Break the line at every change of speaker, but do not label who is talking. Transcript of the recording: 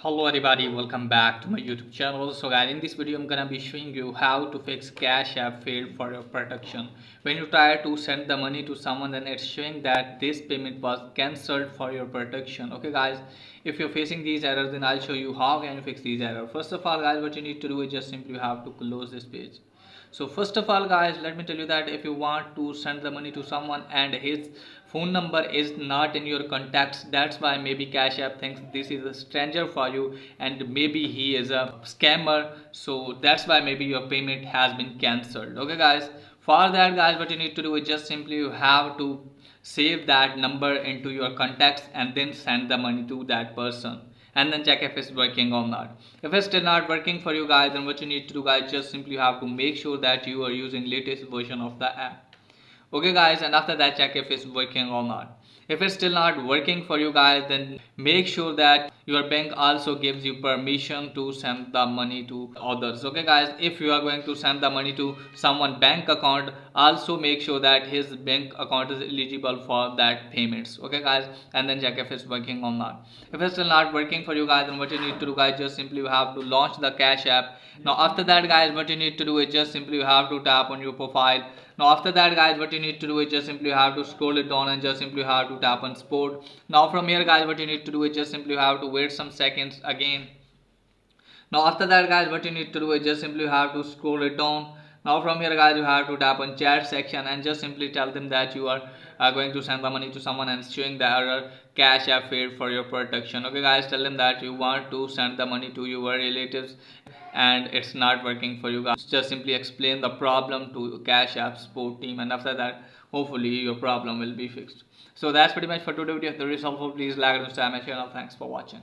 Hello everybody, welcome back to my YouTube channel. So guys, in this video I'm gonna be showing you how to fix Cash App failed for your protection. When you try to send the money to someone, then it's showing that this payment was cancelled for your protection. Okay guys, if you're facing these errors, then I'll show you how can you fix these errors. First of all guys, what you need to do is just simply have to close this page. So first of all guys, let me tell you that if you want to send the money to someone and his phone number is not in your contacts, that's why maybe Cash App thinks this is a stranger for you and maybe he is a scammer, so that's why maybe your payment has been cancelled. Okay guys, for that guys, what you need to do is just simply you have to save that number into your contacts and then send the money to that person and then check if it's working or not. If it's still not working for you guys, then what you need to do guys, just simply have to make sure that you are using latest version of the app. Okay guys, and after that check if it's working or not. If it's still not working for you guys, then make sure that your bank also gives you permission to send the money to others. Okay guys, if you are going to send the money to someone bank account, also make sure that his bank account is eligible for that payments. Okay guys, and then check if it's working or not. If it's still not working for you guys, then what you need to do guys, just simply you have to launch the Cash App. Now after that guys, what you need to do is just simply you have to tap on your profile. Now after that guys, what you need to do is just simply you have to scroll it down and just simply you have to tap on sport. Now from here guys, what you need to do is just simply you have to wait some seconds again. Now after that guys, what you need to do is just simply you have to scroll it down. Now from here guys, you have to tap on chat section and just simply tell them that you are going to send the money to someone and showing the error Cash App failed for your protection. Okay guys, tell them that you want to send the money to your relatives and it's not working for you guys. Just simply explain the problem to Cash App support team, and after that hopefully your problem will be fixed. So that's pretty much for today's video. If the video is helpful, please like and subscribe my channel. Thanks for watching.